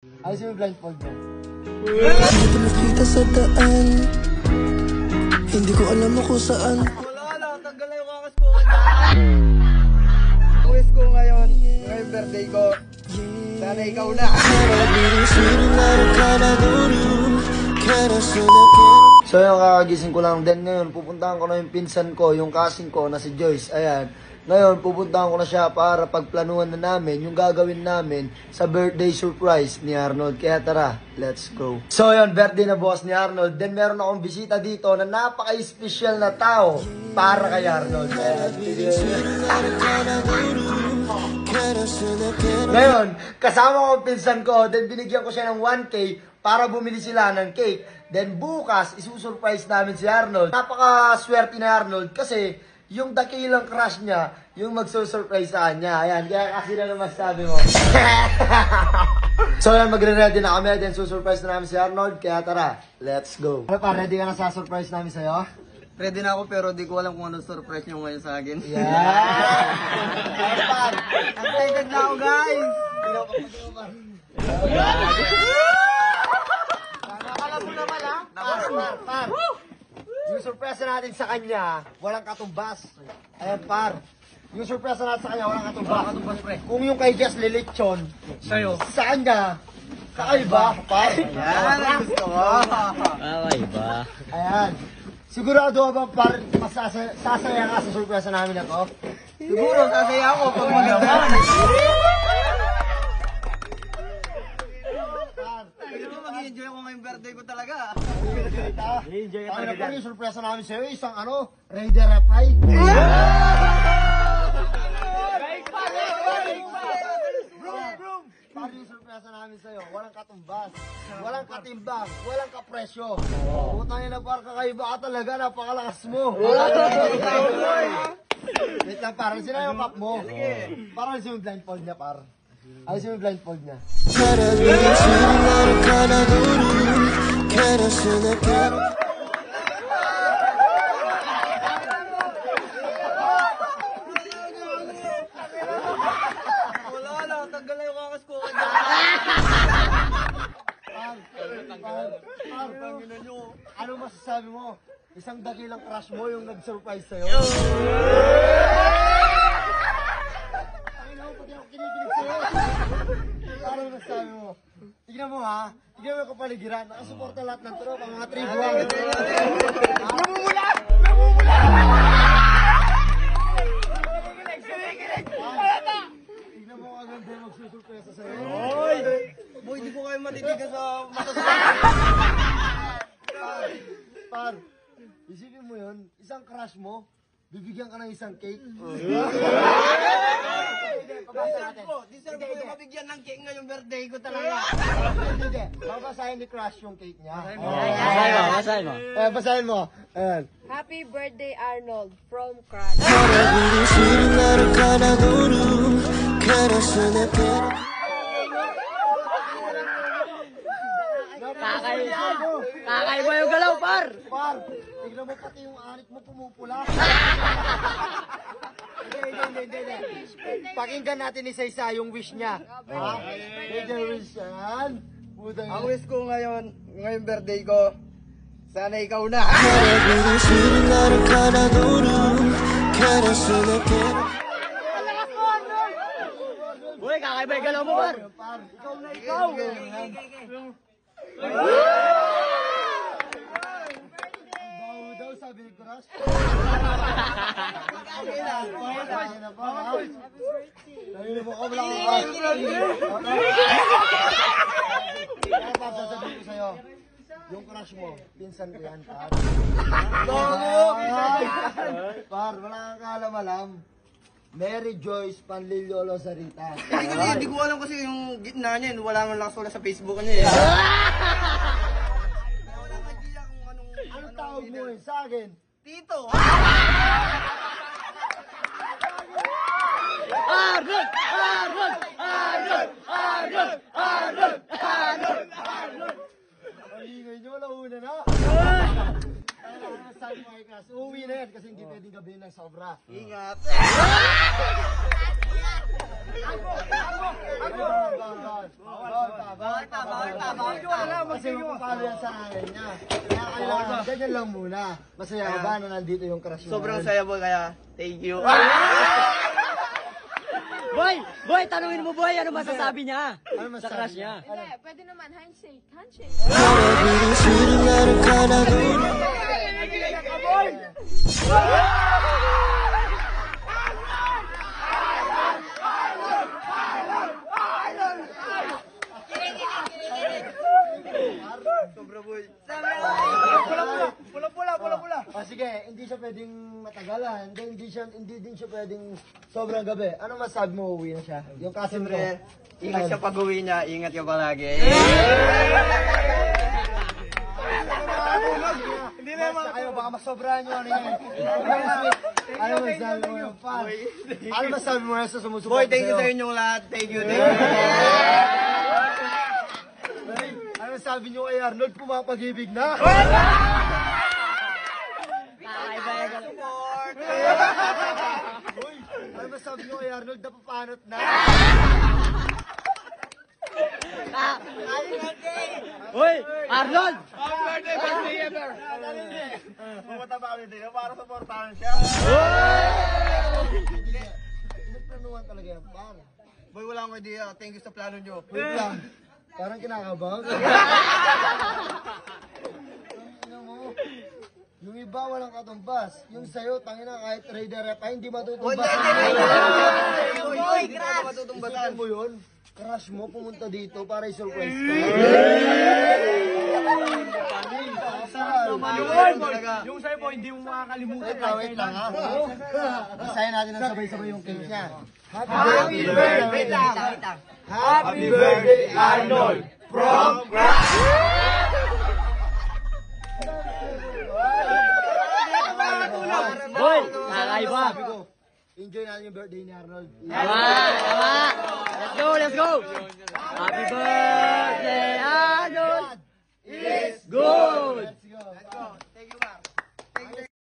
Ayos yung blindfold mo. Dito nakita sa daan, hindi ko alam mo kung saan. Wala, tanggal na yung kakas ko. Wish ko ngayon, ngayong birthday ko. Sana ikaw na. So yung kakagising ko lang din ngayon, pupuntahan ko na yung pinsan ko, yung cousin ko na si Joyce. Ayan. Ngayon, pupuntahan ko na siya para pagplanuhan na namin yung gagawin namin sa birthday surprise ni Arnold. Kaya tara, let's go. So yun, birthday na boss ni Arnold. Then meron akong bisita dito na napaka-special na tao para kay Arnold. Ngayon, kasama ko ang pinsan ko, then binigyan ko siya ng 1K para bumili sila ng cake. Then bukas, isusurprise namin si Arnold. Napaka-swerte ni Arnold kasi yung dakilang crush niya, yung magsusurprise sa kanya. Ayan, kaya kasi na naman sabi mo. So yan, magre-ready na kami. Then susurprise na namin si Arnold. Kaya tara, let's go. Ano pa, ready ka na sa surprise namin sa'yo? Ready na ako pero di ko alam kung anong surprise nyo ngayon sa akin. Yeah! Excited na ako, guys! Alam mo naman, ha? Par. Yung surprise natin sa kanya, walang katumbas. Ayan, par. Yung surprise natin sa kanya, walang katumbas. Pre. Kung yung kay Jess Lilechon, sa'yo, sa kanya, kakaiba, par. Ayan, gusto mo. Kakaiba. Ayan. Sigurado ka ba, par, sasaya ka sa surprise namin na to? Siguro, sasaya ako pag magawa. Mag-enjoy ako ngayong birthday ko talaga. Enjoy ka talaga. Ano yung surprise namin sa'yo? Isang ano? Raider Repay? Paano yung surprise namin sa'yo? Walang katumbas, walang katimbang, walang kapresyo. Putang ina, par, kakaiba ka talaga. Napakalakas mo. Wait lang, par. Sino yung cup mo? Parang yung blindfold niya, par. Ayos yung blindfold niya. Wala, tanggal na yung kakas ko. Ano masasabi mo? Isang dakilang crush mo yung nag-surprise sa'yo. Pati ako kinikilig sa'yo. Ano masasabi mo? Tignan mo ha. Tignan mo yung kapaligiran. Nakasuporta lahat ng tropa. Mga tribuan. Namumula! Namumula! Tignan mo ang ganda yung magsusurpresa sa'yo. Oy! Boy, di ko kayo matitigan sa masasabi. Par, isipin mo yun. Isang crush mo, bibigyan ka ng isang cake. Deserve ko yung mabigyan ng cake ngayong birthday ko talaga. Hindi. Babasahin ni Crush yung cake niya. Basahin mo. Basahin mo. Ayan. Happy birthday, Arnold, from Crush. Kakaiba yung galaw, par. Par, tignan mo pati yung anit mo pumupula. Hindi. Pakinggan natin isa-isa yung wish niya. Hindi wish yan. Ang wish ko ngayon, ngayong birthday ko, sana ikaw na. Uy, kakaiba yung galaw mo, par. Par, ikaw na ikaw. Bawo daw, sabi ni Crush. Sabi mo, wala akong sasabihin ko sa'yo. Yung crush mo, pinsan ko yan, par. Par, wala kang kaalam-alam. Mary Joyce Panliliolo Sarita. Hindi ko alam kasi yung gitna niya, wala man lang sa Facebook niya. Walang idea kung Anong tawag mo eh? Sa akin? Tito! Arnold! Arnold! Arnold! Arnold! Arnold! Arnold! Arnold! Ang ingay nyo, launa na. Sabi mo kay Crush, uuwi na yan kasi hindi pwedeng gabihin ng sobra. Ingat! Kasi mapapalo yan sa akin niya. Kaya kailangan, ganyan lang muna. Masaya ka ba na nandito yung crush mo? Sobrang saya boy, kaya thank you. Boy, tanungin mo boy, ano masasabi niya? Ano Sa masasabi crush niya? Hindi, pwede naman. Handshake. Handshake. Biling siling meron ka na doon. Sobra boy. Pula-pula. O sige, hindi siya pwedeng matagalan. Hindi din siya pwedeng sobrang gabi. Ano masabi mo, uwi na siya? Yung kasim mo. Siyempre, ingat siya pag uwi niya, ingat ka palagi. Hindi na yung kayo, baka masobrahan nyo ano yun. Ano masabi mo yung fan? Ano masabi mo sa sumusuporta Boy, thank you sa sa'yo? inyong lahat. Thank you, thank you. Ano sabi nyo kay Arnold, pumapag-ibig na? Kakaiba yung galaw. Uy, ano masabi nyo kay Arnold, napapanot na? Uy, Arnold! Pumunta pa kami dito para supportahan siya. Pinagplanuhan talaga yan, par. Boy, wala akong idea. Thank you sa plano nyo. Wait lang. Parang kinakabahan ka. Ano mo? Yung iba walang katumbas. Yung sa'yo, tangina kahit raider pa, hindi matutumbas. Boy, grabe. Matutumbatan. Isipin mo yun? Crush mo, pumunta dito para i-surprise ka. Yung sa'yo po, hindi mo makakalimutan. Wait lang ha. Basahin natin ang sabay-sabay yung cake niya. Happy birthday! Happy birthday, Arnold! From Crush! Boy, kakaiba. Sabi ko, enjoy natin yung birthday ni Arnold. Tama! Let's go! Happy birthday,